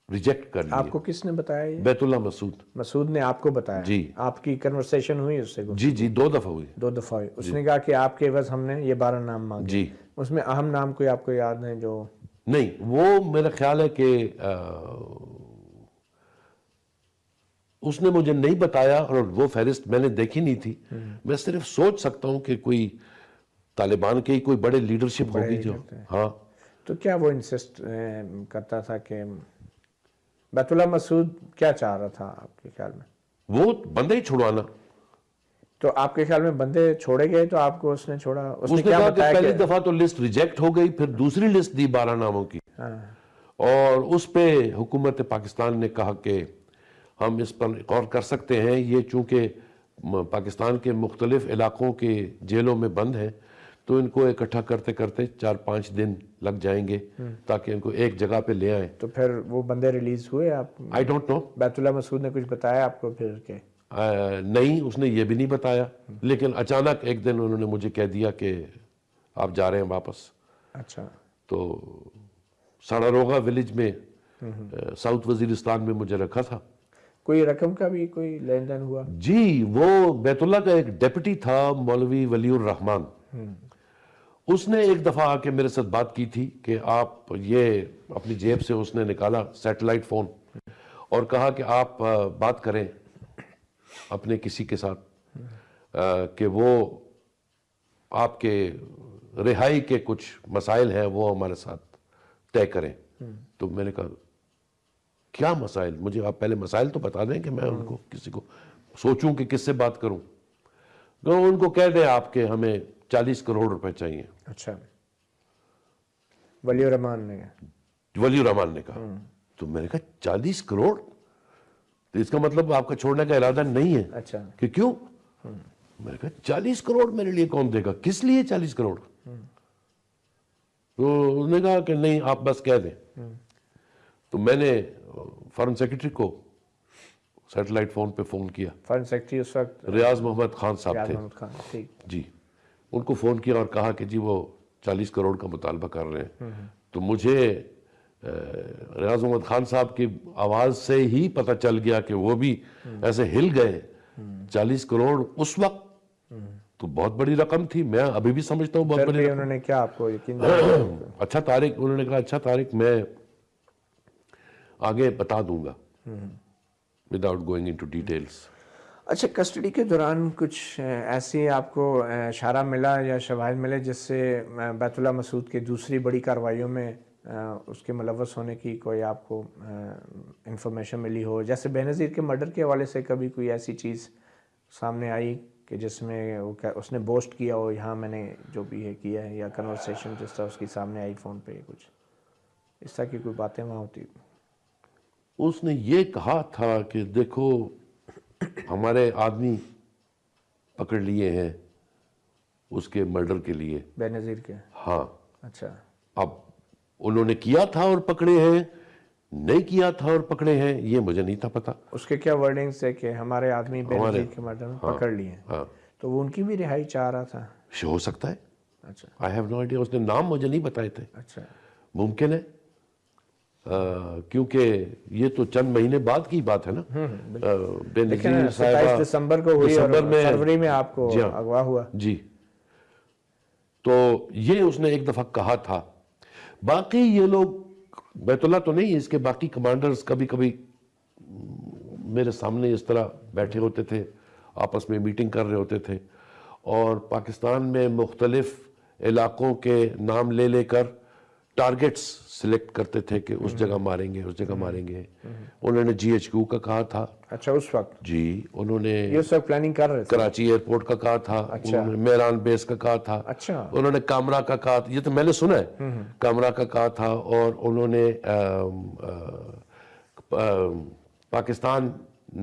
ریجیکٹ کر لیے. آپ کو کس نے بتایا یہ؟ بیت اللہ مسعود. مسعود نے آپ کو بتایا؟ جی. آپ کی کنورسیشن ہوئی اس سے؟ جی 2 دفعہ ہوئی. 2 دفعہ ہوئی. اس نے کہا کہ آپ کے عوض ہم نے یہ 12 نام مانگے. جی. اس میں اہم نام کوئی آپ کو یاد ہے جو؟ نہیں، وہ میرا خیال ہے کہ اس نے مجھے نہیں بتایا، اور وہ فہرست میں نے دیکھی نہیں تھی. میں صرف سوچ سکتا ہوں کہ کوئی طالبان کے ہی کوئی بڑے لیڈرشپ ہوگی جو. ہاں. تو کیا وہ انسسٹ کرتا تھا کہ بیت اللہ مسعود کیا چاہ رہا تھا آپ کے خیال میں؟ وہ بندے ہی چھڑوانا. تو آپ کے خیال میں بندے چھوڑے گئے تو آپ کو اس نے چھوڑا؟ اس نے کہا کہ پہلی دفعہ تو لسٹ ریجیکٹ ہو گئی، پھر دوسری لسٹ دی 12 ناموں کی، اور اس پہ حکومت پاکستان نے کہا کہ ہم اس پر غور کر سکتے ہیں، یہ چونکہ پاکستان کے مختلف علاقوں کے جیلوں میں بند ہیں تو ان کو اکٹھا کرتے کرتے 4-5 دن لگ جائیں گے تاکہ ان کو ایک جگہ پہ لے آئیں. تو پھر وہ بندے ریلیز ہوئے؟ آپ آئی ڈونٹ نو. بیت اللہ مسعود نے کچھ بتایا آپ کو پھر کہ؟ نہیں، اس نے یہ بھی نہیں بتایا، لیکن اچانک ایک دن انہوں نے مجھے کہہ دیا کہ آپ جا رہے ہیں واپس. اچھا. تو ساڑا روغا ولیج میں ساؤتھ وزیرستان میں مجھے رکھا تھا. کوئی رقم کا بھی کوئی لین دین ہوا؟ جی، وہ بیت اللہ کا ایک ڈیپٹی تھا مولوی ولی الرحمان، اس نے ایک دفعہ آ کے میرے ساتھ بات کی تھی کہ آپ یہ اپنی جیب سے اس نے نکالا سیٹلائٹ فون اور کہا کہ آپ بات کریں اپنے کسی کے ساتھ کہ وہ آپ کے رہائی کے کچھ مسائل ہیں وہ ہمارے ساتھ طے کریں. تو میں نے کہا کیا مسائل؟ مجھے آپ پہلے مسائل تو بتا دیں کہ میں ان کو کسی کو سوچوں کہ کس سے بات کروں. تو ان کو کہہ دیں آپ کہ ہمیں 40 کروڑ روپے چاہیے. اچھا. ولی الرحمان نے کہا. تو میں نے کہا 40 کروڑ؟ تو اس کا مطلب آپ کا چھوڑنے کا ارادہ نہیں ہے. اچھا. کہ کیوں؟ میں نے کہا 40 کروڑ میرے لیے کون دے گا؟ کس لیے 40 کروڑ؟ تو اس نے کہا کہ نہیں، آپ بس کہہ دیں. تو میں نے فارن سیکرٹری کو سیٹلائٹ فون پہ فون کیا. فارن سیکرٹری اس وقت ریاض محمد خان صاحب تھے. جی. ان کو فون کیا اور کہا کہ جی وہ 40 کروڑ کا مطالبہ کر رہے ہیں. تو مجھے ریاض محمد خان صاحب کی آواز سے ہی پتہ چل گیا کہ وہ بھی ایسے ہل گئے. 40 کروڑ اس وقت تو بہت بڑی رقم تھی. میں ابھی بھی سمجھتا ہوں بہت بڑی رقم. انہوں نے کیا آپ کو یقین؟ اچھا طارق، انہوں نے کہا اچھا طارق میں آگے بتا دوں گا وداؤٹ گوئنگ انٹو ڈیٹیلز. اچھا، کسٹڈی کے دوران کچھ ایسی آپ کو اشارہ ملا یا شواہد ملے جس سے بیت اللہ مسعود کی دوسری بڑی کارروائیوں میں اس کے ملوث ہونے کی کوئی آپ کو انفارمیشن ملی ہو؟ جیسے بے نظیر کے مرڈر کے حوالے سے کبھی کوئی ایسی چیز سامنے آئی کہ جس میں اس نے بوسٹ کیا ہو یہاں میں نے جو بھی ہے کیا ہے، یا کنورسیشن جس طرح اس کی سامنے آئی فون پہ، کچھ اس طرح کی کوئی باتیں وہاں ہوتی؟ اس نے یہ کہا تھا کہ دیکھو ہمارے آدمی پکڑ لیے ہیں اس کے مرڈر کے لیے. بے نظیر کے؟ ہاں. اچھا. اب انہوں نے کیا تھا اور پکڑے ہیں، نہیں کیا تھا اور پکڑے ہیں، یہ مجھے نہیں تھا پتا. اس کے کیا ورڈنگز ہے کہ ہمارے آدمی بے نظیر کے مرڈر میں پکڑ لیے ہیں؟ ہاں. تو وہ ان کی بھی رہائی چاہ رہا تھا؟ ہو سکتا ہے. اچھا. I have no idea. اس نے نام مجھے نہیں بتائے تھے. اچھا. ممکن ہے کیونکہ یہ تو چند مہینے بعد کی بات ہے نا. بے نظیر 27 دسمبر کو ہوئی اور فروری میں آپ کو اغوا ہوا. جی. تو یہ اس نے ایک دفعہ کہا تھا. باقی یہ لوگ بیت اللہ تو نہیں، اس کے باقی کمانڈرز کبھی کبھی میرے سامنے اس طرح بیٹھے ہوتے تھے، آپس میں میٹنگ کر رہے ہوتے تھے، اور پاکستان میں مختلف علاقوں کے نام لے لے کر ٹارگٹس سلیکٹ کرتے تھے کہ اس جگہ ماریں گے، اس جگہ ماریں گے. انہوں نے جی ایچ کیو کا کہا تھا. اچھا. اس وقت؟ جی. انہوں نے اس وقت پلاننگ کر رہے تھے. کراچی ایئرپورٹ کا کہا تھا. انہوں نے میران بیس کا کہا تھا. اچھا. انہوں نے کامرا کا کہا تھا. یہ تو میں نے سنا ہے. کامرا کا کہا تھا. اور انہوں نے پاکستان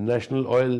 نیشنل آئل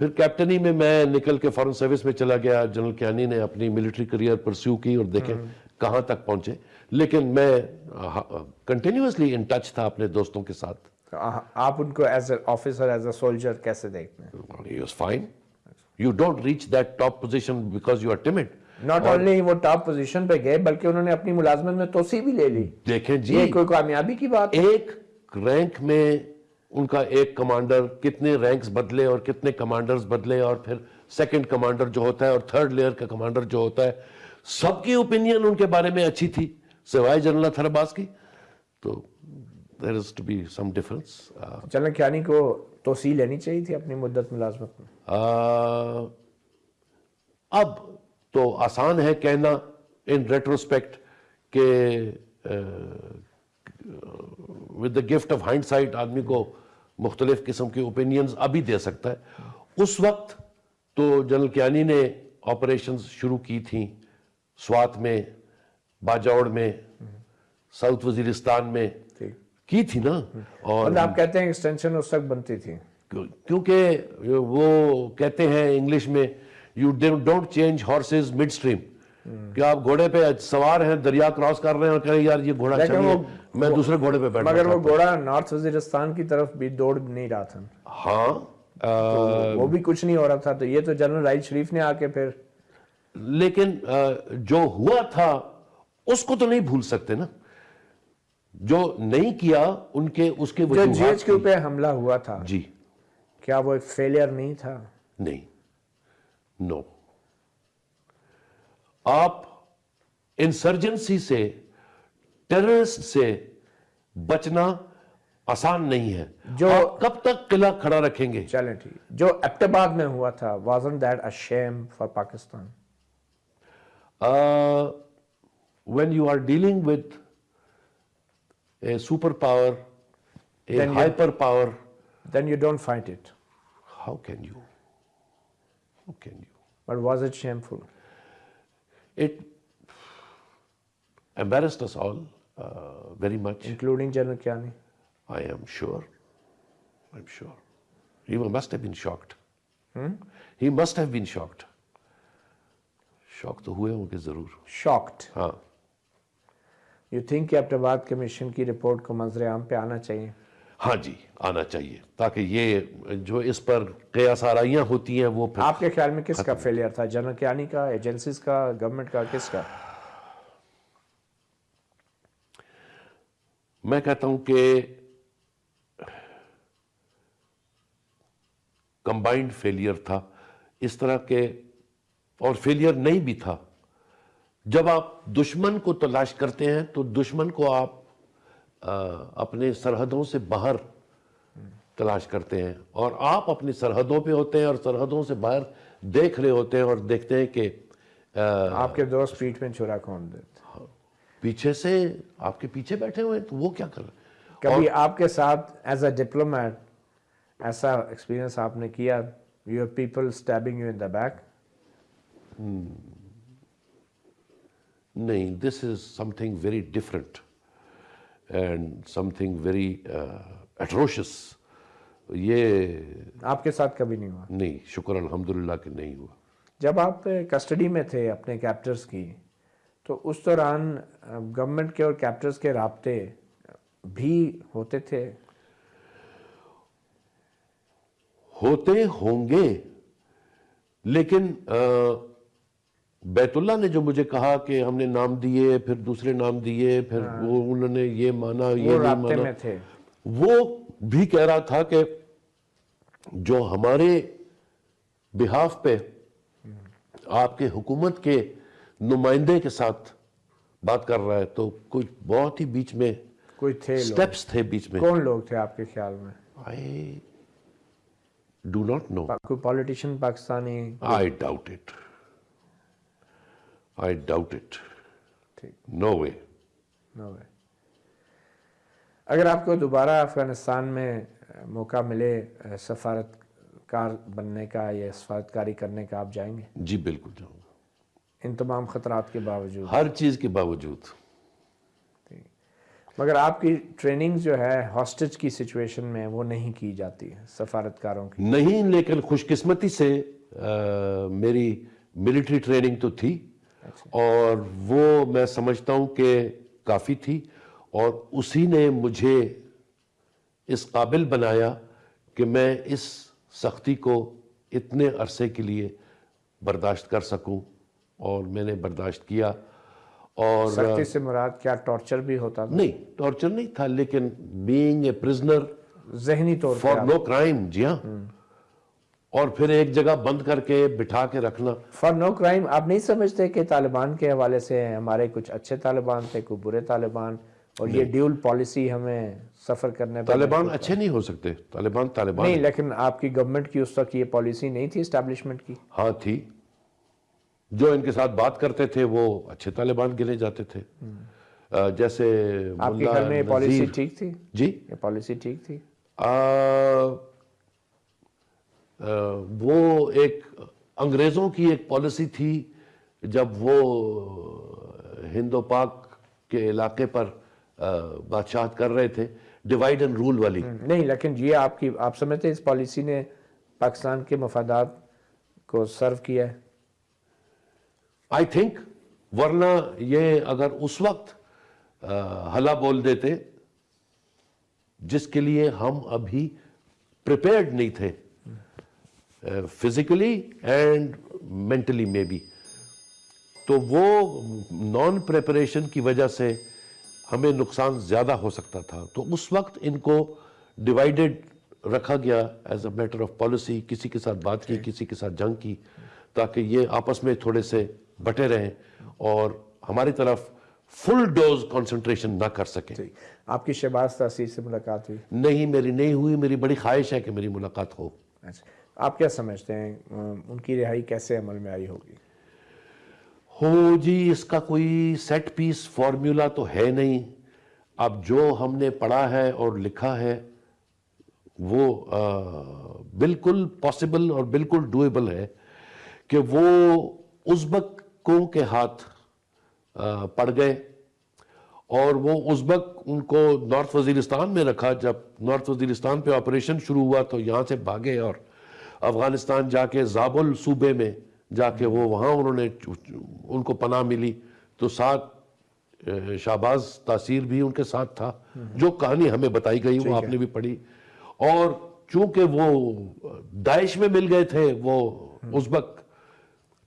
پھر کیپٹنی میں نکل کے فارن سروس میں چلا گیا. جنرل کیانی نے اپنی ملٹری کریئر پرسیو کی اور دیکھیں کہاں تک پہنچے. لیکن میں کنٹینیوسلی ان ٹچ تھا اپنے دوستوں کے ساتھ. آپ ان کو as a officer, as a soldier کیسے دیکھتے ہیں؟ He was fine. You don't reach that top position because you are timid. Not only وہ ٹاپ پوزیشن پہ گئے بلکہ انہوں نے اپنی ملازمت میں توسیع بھی لے لی. دیکھیں جی, یہ کوئی کامیابی کی بات ہے؟ ایک رینک میں ان کا ایک کمانڈر کتنے رینکس بدلے اور کتنے کمانڈرز بدلے, اور پھر سیکنڈ کمانڈر جو ہوتا ہے اور تھرڈ لیئر کا کمانڈر جو ہوتا ہے, سب کی اوپینین ان کے بارے میں اچھی تھی سوائے جنرل اطہر عباس کی. تو there is to be some difference. General Kayani کو توسیع لینی چاہیے تھی اپنی مدت ملازمت میں. اب تو آسان ہے کہنا ان ریٹروسپیکٹ کہ with the gift of hindsight آدمی کو مختلف قسم کی اوپینینز ابھی دے سکتا ہے. اس وقت تو جنرل کیانی نے آپریشنز شروع کی تھیں سوات میں, باجوڑ میں, ساؤتھ وزیرستان میں کی تھی نا. اور آپ کہتے ہیں ایکسٹینشن اس وقت بنتی تھی کیونکہ وہ کہتے ہیں انگلش میں you don't change horses mid stream, کہ آپ گھوڑے پہ سوار ہیں, دریا کراس کر رہے ہیں اور کہیں یار یہ گھوڑا چلیے میں دوسرے گھوڑے پہ بیٹھا. مگر وہ گھوڑا نارتھ وزیرستان کی طرف بھی دوڑ نہیں رہا تھا. ہاں وہ بھی کچھ نہیں ہو رہا تھا. تو یہ تو جنرل راحیل شریف نے آ کے پھر, لیکن جو ہوا تھا اس کو تو نہیں بھول سکتے نا. جو نہیں کیا ان کے اس کے جو جی ایچ کیو پہ حملہ ہوا تھا, جی کیا وہ ایک فیلئر نہیں تھا؟ نہیں, نو. آپ انسرجنسی سے, ٹیررسٹ سے بچنا آسان نہیں ہے. جو آپ کب تک قلعہ کھڑا رکھیں گے؟ چلیں ٹھیک. جو ایبٹ آباد میں ہوا تھا, wasn't that a shame for Pakistan? When you are dealing with a superpower, a hyperpower, then you don't fight it. how can you? How can you? But was it shameful? It embarrassed us all very much. Including General Kiani? I am sure. I'm sure. He must have been shocked. He must have been shocked. Shocked تو ہوئے ہوں گے ضرور. Shocked. ہاں. You think کہ Abbott آباد commission کی report کو منظر عام پہ آنا چاہیے؟ ہاں جی, آنا چاہیے تاکہ یہ جو اس پر قیاس آرائیاں ہوتی ہیں وہ پھر. آپ کے خیال میں کس کا فیلئر تھا, جنرل کیانی کا, ایجنسیز کا, گورنمنٹ کا, کس کا؟ میں کہتا ہوں کہ کمبائنڈ فیلئر تھا اس طرح کے, اور فیلئر نہیں بھی تھا. جب آپ دشمن کو تلاش کرتے ہیں تو دشمن کو آپ اپنے سرحدوں سے باہر تلاش کرتے ہیں, اور آپ اپنی سرحدوں پہ ہوتے ہیں اور سرحدوں سے باہر دیکھ رہے ہوتے ہیں اور دیکھتے ہیں کہ آپ کے دوست پیٹھ میں چھرا کون دیتے, پیچھے سے آپ کے پیچھے بیٹھے ہوئے ہیں تو وہ کیا کر رہے ہیں. کبھی آپ کے ساتھ ایز اے ڈپلومیٹ ایسا ایکسپیرینس آپ نے کیا, your people stabbing you in the back? نہیں, this is something very different and something very atrocious. یہ آپ کے ساتھ کبھی نہیں ہوا؟ نہیں, شکر الحمدللہ کہ نہیں ہوا. جب آپ کسٹڈی میں تھے اپنے کیپٹرز کی تو اس دوران گورنمنٹ کے اور کیپٹرز کے رابطے بھی ہوتے تھے؟ ہوتے ہوں گے, لیکن بیت اللہ نے جو مجھے کہا کہ ہم نے نام دیے, پھر دوسرے نام دیے, پھر وہ انہوں نے یہ مانا, یہ نہیں مانا, میں تھے. وہ بھی کہہ رہا تھا کہ جو ہمارے بہاف پہ آپ کے حکومت کے نمائندے کے ساتھ بات کر رہا ہے تو کوئی بہت ہی بیچ میں کوئی تھے سٹیپس تھے بیچ میں. کون لوگ تھے آپ کے خیال میں؟ I do not know. کوئی politician Pakistani? I doubt it. I doubt it. No way. No way. اگر آپ کو دوبارہ افغانستان میں موقع ملے سفارتکار بننے کا یا سفارتکاری کرنے کا, آپ جائیں گے؟ جی بالکل جاؤں گا. ان تمام خطرات کے باوجود؟ ہر چیز کے باوجود. مگر آپ کی ٹریننگ جو ہے ہاسٹیج کی سچویشن میں وہ نہیں کی جاتی ہے سفارتکاروں کی؟ نہیں، لیکن خوش قسمتی سے میری ملٹری ٹریننگ تو تھی، اور وہ میں سمجھتا ہوں کہ کافی تھی، اور اسی نے مجھے اس قابل بنایا کہ میں اس سختی کو اتنے عرصے کے لیے برداشت کر سکوں، اور میں نے برداشت کیا۔ اور سختی سے مراد کیا ٹارچر بھی ہوتا تھا؟ نہیں، ٹارچر نہیں تھا، لیکن بینگ اے پرزنر ذہنی طور فار نو کرائم، جی ہاں، اور پھر ایک جگہ بند کر کے بٹھا کے رکھنا۔ فار نو کرائم آپ نہیں سمجھتے کہ طالبان کے حوالے سے ہمارے کچھ اچھے طالبان تھے، کوئی برے طالبان، اور یہ ڈیول پالیسی ہمیں سفر کرنے پر طالبان اچھے نہیں ہو سکتے، طالبان نہیں، لیکن آپ کی گورنمنٹ کی اس وقت یہ پالیسی نہیں تھی اسٹیبلشمنٹ کی؟ ہاں تھی، جو ان کے ساتھ بات کرتے تھے وہ اچھے طالبان گنے جاتے تھے، جیسے آپ کے ملا گھر میں یہ پالیسی نذیر۔ ٹھیک تھی؟ جی، یہ پالیسی ٹھیک تھی؟ وہ ایک انگریزوں کی ایک پالیسی تھی جب وہ ہند و پاک کے علاقے پر بادشاہت کر رہے تھے، ڈیوائیڈ اینڈ رول والی۔ نہیں، لیکن یہ آپ سمجھتے اس پالیسی نے پاکستان کے مفادات کو سرو کیا ہے؟ آئی تھنک، ورنہ یہ اگر اس وقت ہلا بول دیتے، جس کے لیے ہم ابھی پریپیئرڈ نہیں تھے، فزیکلی اینڈ مینٹلی میں بھی، تو وہ نان پریپریشن کی وجہ سے ہمیں نقصان زیادہ ہو سکتا تھا۔ تو اس وقت ان کو ڈیوائیڈڈ رکھا گیا as a matter of policy, کسی کے ساتھ بات کی، کسی کے ساتھ جنگ کی، تاکہ یہ آپس میں تھوڑے سے بٹے رہیں اور ہماری طرف فل ڈوز کنسنٹریشن نہ کر سکیں۔ آپ کی شہباز تاثیر سے ملاقات ہوئی؟ نہیں، میری نہیں ہوئی، میری بڑی خواہش ہے کہ میری ملاقات ہو۔ اچھا، آپ کیا سمجھتے ہیں ان کی رہائی کیسے عمل میں آئی ہوگی؟ ہو جی، اس کا کوئی سیٹ پیس فارمولا تو ہے نہیں۔ اب جو ہم نے پڑھا ہے اور لکھا ہے وہ بالکل پاسبل اور بالکل ڈویبل ہے کہ وہ ازبکوں کے ہاتھ پڑ گئے، اور وہ ازبک ان کو نارتھ وزیرستان میں رکھا۔ جب نارتھ وزیرستان پہ آپریشن شروع ہوا تو یہاں سے بھاگے اور افغانستان جا کے زابل صوبے میں جا کے وہ وہاں ان کو پناہ ملی، تو ساتھ شہباز تاثیر بھی ان کے ساتھ تھا۔ جو کہانی ہمیں بتائی گئی وہ آپ نے بھی پڑھی، اور چونکہ وہ داعش میں مل گئے تھے وہ ازبک،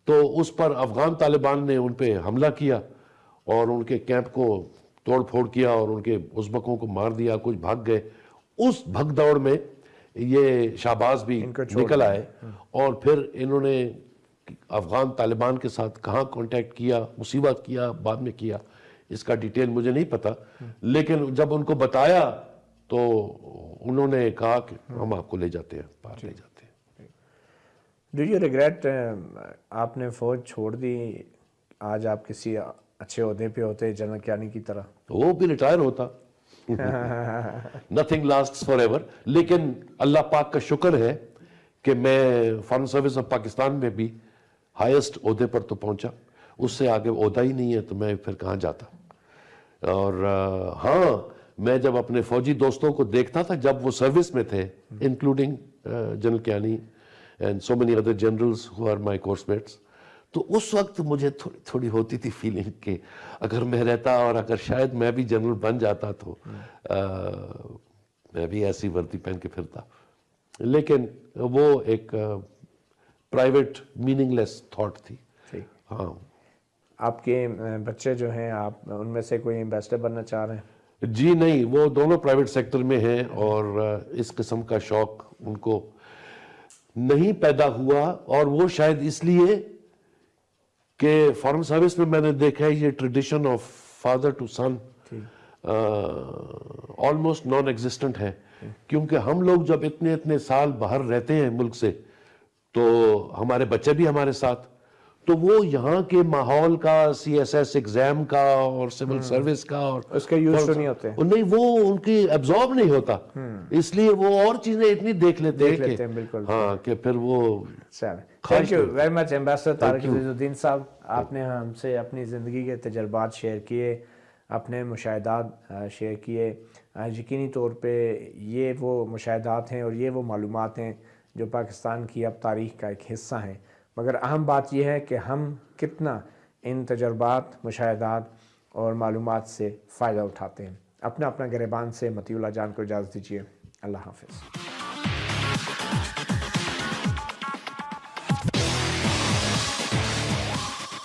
تو اس پر افغان طالبان نے ان پہ حملہ کیا اور ان کے کیمپ کو توڑ پھوڑ کیا اور ان کے ازبکوں کو مار دیا، کچھ بھاگ گئے۔ اس بھگ دوڑ میں یہ شہباز بھی نکل آئے، اور پھر انہوں نے افغان طالبان کے ساتھ کہاں کانٹیکٹ کیا، مصیبت کیا، بعد میں کیا، اس کا ڈیٹیل مجھے نہیں پتا، لیکن جب ان کو بتایا تو انہوں نے کہا کہ ہم آپ کو لے جاتے ہیں، باہر لے جاتے ہیں۔ ڈو یو ریگریٹ آپ نے فوج چھوڑ دی؟ آج آپ کسی اچھے عہدے پہ ہوتے جنرل کیانی کی طرح؟ وہ بھی ریٹائر ہوتا۔ نتھنگ لاسٹس فار ایور، لیکن اللہ پاک کا شکر ہے کہ میں فارن سروس آف پاکستان میں بھی ہائیسٹ عہدے پر تو پہنچا، اس سے آگے عہدہ ہی نہیں ہے تو میں پھر کہاں جاتا۔ اور ہاں، میں جب اپنے فوجی دوستوں کو دیکھتا تھا جب وہ سروس میں تھے، including general Kayani and so many other generals who are my course mates, تو اس وقت مجھے تھوڑی ہوتی تھی فیلنگ کہ اگر میں رہتا اور اگر شاید میں بھی جنرل بن جاتا تو میں بھی ایسی وردی پہن کے پھرتا، لیکن وہ ایک پرائیویٹ میننگ لیس تھاٹ تھی۔ ہاں، آپ کے بچے جو ہیں، آپ ان میں سے کوئی ایمبیسڈر بننا چاہ رہے ہیں؟ جی نہیں، وہ دونوں پرائیویٹ سیکٹر میں ہیں، اور اس قسم کا شوق ان کو نہیں پیدا ہوا، اور وہ شاید اس لیے کہ فارن سروس میں میں نے دیکھا ہے یہ tradition of father to son almost non existent ہے، کیونکہ ہم لوگ جب اتنے سال باہر رہتے ہیں ملک سے، تو ہمارے بچے بھی ہمارے ساتھ، تو وہ یہاں کے ماحول کا، سی ایس ایس ایگزام کا اور سول سروس کا، اور اس کے یوز تو نہیں ہوتے، نہیں، وہ ان کی ایبزارب نہیں ہوتا، اس لیے وہ اور چیزیں اتنی دیکھ لیتے ہیں بالکل، ہاں، کہ پھر وہ thank you very much ambassador Tariq Aziz Uddin صاحب، آپ نے ہم سے اپنی زندگی کے تجربات شیئر کیے، اپنے مشاہدات شیئر کیے. یقینی طور پہ یہ وہ مشاہدات ہیں اور یہ وہ معلومات ہیں جو پاکستان کی اب تاریخ کا ایک حصہ ہیں، مگر اہم بات یہ ہے کہ ہم کتنا ان تجربات، مشاہدات اور معلومات سے فائدہ اٹھاتے ہیں. اپنا گریبان سے مطیع اللہ جان کو اجازت دیجیے. اللہ حافظ.